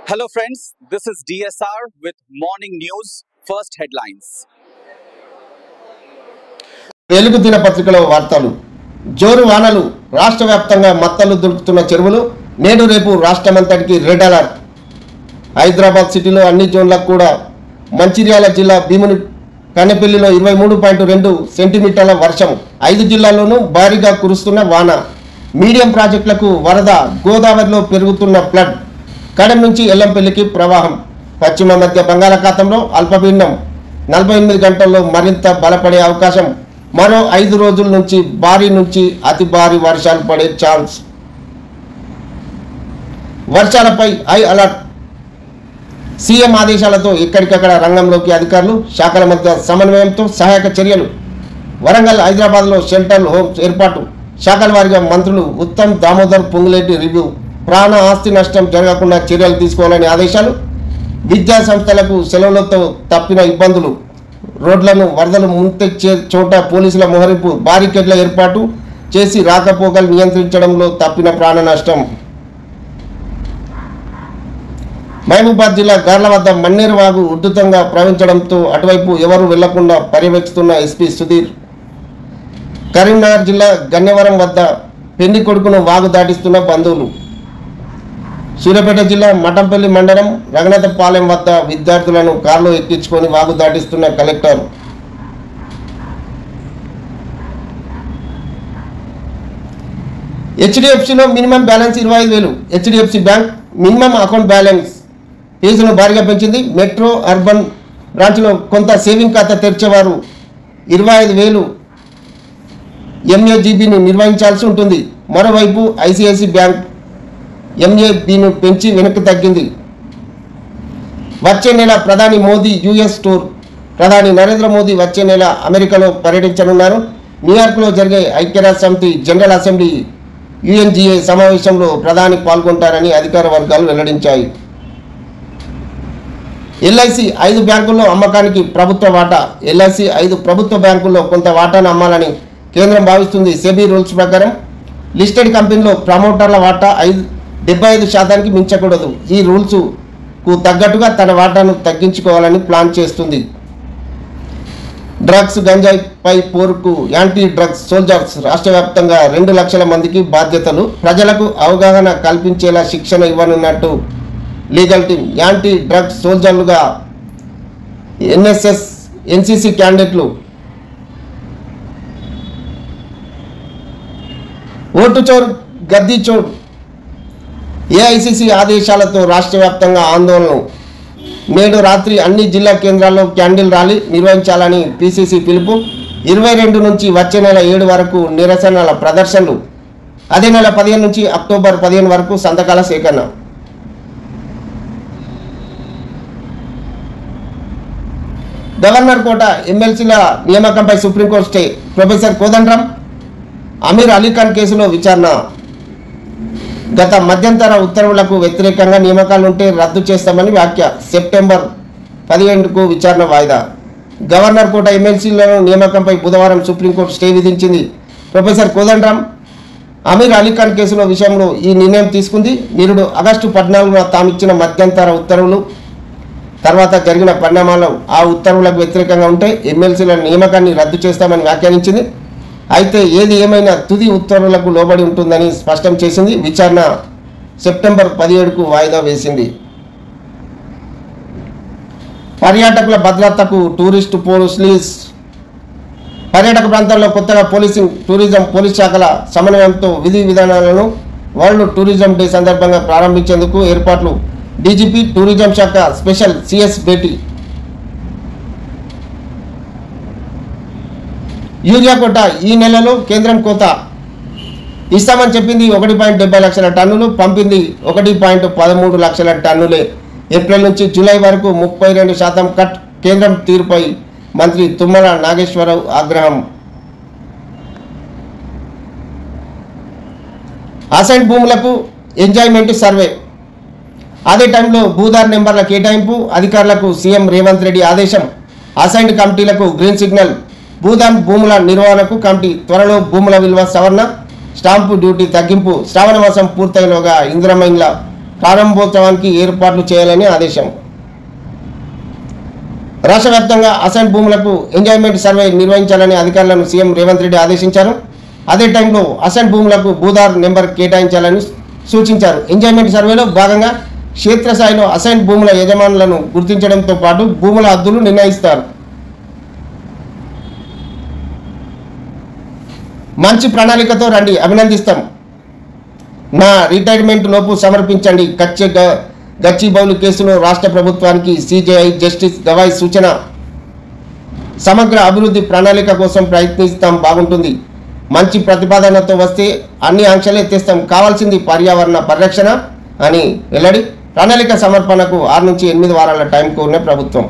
Hello friends, this is DSR with Morning News. First headlines. వెలుగు దినపత్రికలో వార్తలు. జోరు వానలు రాష్ట్ర వ్యాప్తంగా మత్తలు దొరుకుతున్న చెరువులు. నేడు రేపు రాష్ట్రమంతటికి రెడ్ అలర్ట్. హైదరాబాద్ సిటీలో అన్ని జోన్లకు కూడా. మంచిర్యాల జిల్లా భీముని కన్నెపల్లిలో 23.2 సెంటీమీటర్ల వర్షం. 5 జిల్లాల్లోనూ భారీగా కురుస్తున్న వాన. మీడియం ప్రాజెక్టులకు వరద. గోదావరిలో పెరుగుతున్న ఫ్లడ్. కడెం నుంచి ఎల్లంపల్లికి ప్రవాహం. పశ్చిమ మధ్య బంగాళాఖాతంలో అల్పపీడనం 48 గంటల్లో మరింత బలపడే అవకాశం. మరో 5 రోజుల నుంచి భారీ నుంచి అతి భారీ వర్షాలు పడే ఛాన్స్. వర్షాలపై హై అలర్ట్. సీఎం ఆదేశాలతో ఎక్కడికక్కడ రంగంలోకి అధికారులు. శాఖల మధ్య సమన్వయంతో సహాయక చర్యలు. వరంగల్, హైదరాబాద్లో షెల్టర్ హోమ్స్ ఏర్పాటు. శాఖల వారీగా మంత్రులు ఉత్తమ్, దామోదర్, పొంగులేటి రివ్యూ. ప్రాణ ఆస్తి నష్టం జరగకుండా చర్యలు తీసుకోవాలని ఆదేశాలు. విద్యా సంస్థలకు సెలవులతో తప్పిన ఇబ్బందులు. రోడ్లను వరదలు ముంచెత్తే చోట పోలీసుల మోహరింపు. బారికేడ్ల ఏర్పాటు చేసి రాకపోకలు నియంత్రించడంలో తప్పిన ప్రాణ నష్టం. మహబూబాద్ జిల్లా గార్ల వద్ద మన్నేరు వాగు ఉధృతంగా ప్రవహించడంతో అటువైపు ఎవరు వెళ్లకుండా పర్యవేక్షిస్తున్న ఎస్పీ సుధీర్. కరీంనగర్ జిల్లా గన్నవరం వద్ద పెళ్లి కొడుకును వాగు దాటిస్తున్న బంధువులు. సూర్యాపేట జిల్లా మఠంపల్లి మండలం రఘునాథపాలెం వద్ద విద్యార్థులను కారులో ఎక్కించుకొని వాగు దాటిస్తున్న కలెక్టర్. హెచ్డిఎఫ్సిలో minimum balance 25,000. HDFC bank minimum account balance ఫీజును భారీగా పెంచింది. మెట్రో అర్బన్ బ్రాంచ్లో కొంత సేవింగ్ ఖాతా తెరిచేవారు 25,000 ఎంఏజీబీని నిర్వహించాల్సి ఉంటుంది. మరోవైపు ఐసిఐసి బ్యాంక్ ఎంఏబీను పెంచి వెనక్కి తగ్గింది. వచ్చే నెల ప్రధాని మోదీ యుఎస్ టూర్. ప్రధాని నరేంద్ర మోదీ వచ్చే నెల అమెరికాలో పర్యటించనున్నారు. న్యూయార్క్లో జరిగే ఐక్యరాజ్య సమితి జనరల్ అసెంబ్లీ యుఎన్జిఏ సమావేశంలో ప్రధాని పాల్గొంటారని అధికార వర్గాలు వెల్లడించాయి. ఎల్ఐసి 5 బ్యాంకుల్లో అమ్మకానికి ప్రభుత్వ వాటా. ఎల్ఐసి 5 ప్రభుత్వ బ్యాంకుల్లో కొంత వాటాను అమ్మాలని కేంద్రం భావిస్తుంది. సెబీ రూల్స్ ప్రకారం లిస్టెడ్ కంపెనీలో ప్రమోటర్ల వాటా 75% మించకూడదు. ఈ రూల్స్కు తగ్గట్టుగా తన వాటాను తగ్గించుకోవాలని ప్లాన్ చేస్తుంది. డ్రగ్స్, గంజాయిపై పోరుకు యాంటీ డ్రగ్స్ సోల్జర్స్. రాష్ట్ర వ్యాప్తంగా 2 లక్షల మందికి బాధ్యతలు. ప్రజలకు అవగాహన కల్పించేలా శిక్షణ ఇవ్వనున్నట్టు లీగల్ టీం. యాంటీ డ్రగ్స్ సోల్జర్లుగా ఎన్ఎస్ఎస్, ఎన్సిసి క్యాండిడేట్లు. ఓటు చోరు, గద్దీ చోరు. ఏఐసిసి ఆదేశాలతో రాష్ట్ర వ్యాప్తంగా ఆందోళనలు. నేడు రాత్రి అన్ని జిల్లా కేంద్రాల్లో క్యాండిల్ ర్యాలీ నిర్వహించాలని పిసిసి పిలుపు. 22 నుంచి వచ్చే నెల 7 వరకు నిరసనల ప్రదర్శనలు. అదే నెల 15 నుంచి అక్టోబర్ 15 వరకు సంతకాల సేకరణ. గవర్నర్ కోట ఎమ్మెల్సీల నియామకంపై సుప్రీంకోర్టు స్టే. ప్రొఫెసర్ కోదండరాం, అమీర్ అలీఖాన్ కేసులో విచారణ. గత మధ్యంతర ఉత్తర్వులకు వ్యతిరేకంగా నియామకాలుంటే రద్దు చేస్తామని వ్యాఖ్య. సెప్టెంబర్ 15కు విచారణ వాయిదా. గవర్నర్ కోట ఎమ్మెల్సీల నియామకంపై బుధవారం సుప్రీంకోర్టు స్టే విధించింది. ప్రొఫెసర్ కోదండరాం, అమీర్ అలీఖాన్ కేసుల విషయంలో ఈ నిర్ణయం తీసుకుంది. నిరుడు ఆగస్టు 14న తామిచ్చిన మధ్యంతర ఉత్తర్వులు తర్వాత జరిగిన పరిణామాలు ఆ ఉత్తర్వులకు వ్యతిరేకంగా ఉంటే ఎమ్మెల్సీల నియామకాన్ని రద్దు చేస్తామని వ్యాఖ్యానించింది. అయితే ఏది ఏమైనా తుది ఉత్తర్వులకు లోబడి ఉంటుందని స్పష్టం చేసింది. విచారణ సెప్టెంబర్ 17కు వాయిదా వేసింది. పర్యాటకుల భద్రతకు టూరిస్టు పోలీస్. పర్యాటక ప్రాంతాల్లో కొత్తగా పోలీసింగ్, టూరిజం, పోలీస్ శాఖల సమన్వయంతో విధి విధానాలను వరల్డ్ టూరిజం డే సందర్భంగా ప్రారంభించేందుకు ఏర్పాట్లు. డీజీపీ, టూరిజం శాఖ స్పెషల్ సిఎస్ భేటీ. యూరియా కోట ఈ నెలలో కేంద్రం కోత ఇస్తామని చెప్పింది 1.70 లక్షల టన్నులు, పంపింది 1.13 లక్షల టన్నులే. ఏప్రిల్ నుంచి జూలై వరకు 32% కట్. కేంద్రం తీరుపై మంత్రి తుమ్మల నాగేశ్వరరావు ఆగ్రహం. అసైన్ భూములకు ఎంజాయ్మెంట్ సర్వే. అదే టైంలో భూదార్ నెంబర్ల కేటాయింపు. అధికారులకు సీఎం రేవంత్ రెడ్డి ఆదేశం. అసైన్డ్ కమిటీలకు గ్రీన్ సిగ్నల్. భూదాన్ భూముల నిర్వహణకు కమిటీ. త్వరలో భూముల విలువ సవరణ. స్టాంపు డ్యూటీ తగ్గింపు. శ్రావణ మాసం పూర్తయిలోగా ఇందిరమ్మ ఇండ్ల ప్రారంభోత్సవానికి ఏర్పాట్లు చేయాలని ఆదేశం. రాష్ట్ర వ్యాప్తంగా అసైన్ భూములకు ఎంజాయ్మెంట్ సర్వే నిర్వహించాలని అధికారులను సీఎం రేవంత్ రెడ్డి ఆదేశించారు. అదే టైంలో అసైన్ భూములకు భూదార్ నెంబర్ కేటాయించాలని సూచించారు. ఎంజాయ్మెంట్ సర్వేలో భాగంగా క్షేత్రస్థాయిలో అసైన్ భూముల యజమానులను గుర్తించడంతో పాటు భూముల హద్దులు నిర్ణయిస్తారు. మంచి ప్రణాళికతో రండి, అభినందిస్తాం. నా రిటైర్మెంట్ లోపు సమర్పించండి. గచ్చిబౌలి కేసులో రాష్ట్ర ప్రభుత్వానికి సిజేఐ జస్టిస్ గవాయ్ సూచన. సమగ్ర అభివృద్ధి ప్రణాళిక కోసం ప్రయత్నిస్తాం, బాగుంటుంది. మంచి ప్రతిపాదనతో వస్తే అన్ని ఆంక్షలు ఎత్తేస్తాం. కావాల్సింది పర్యావరణ పరిరక్షణ అని వెల్లడి. ప్రణాళిక సమర్పణకు 6 నుంచి 8 వారాల టైం కోరిన ప్రభుత్వం.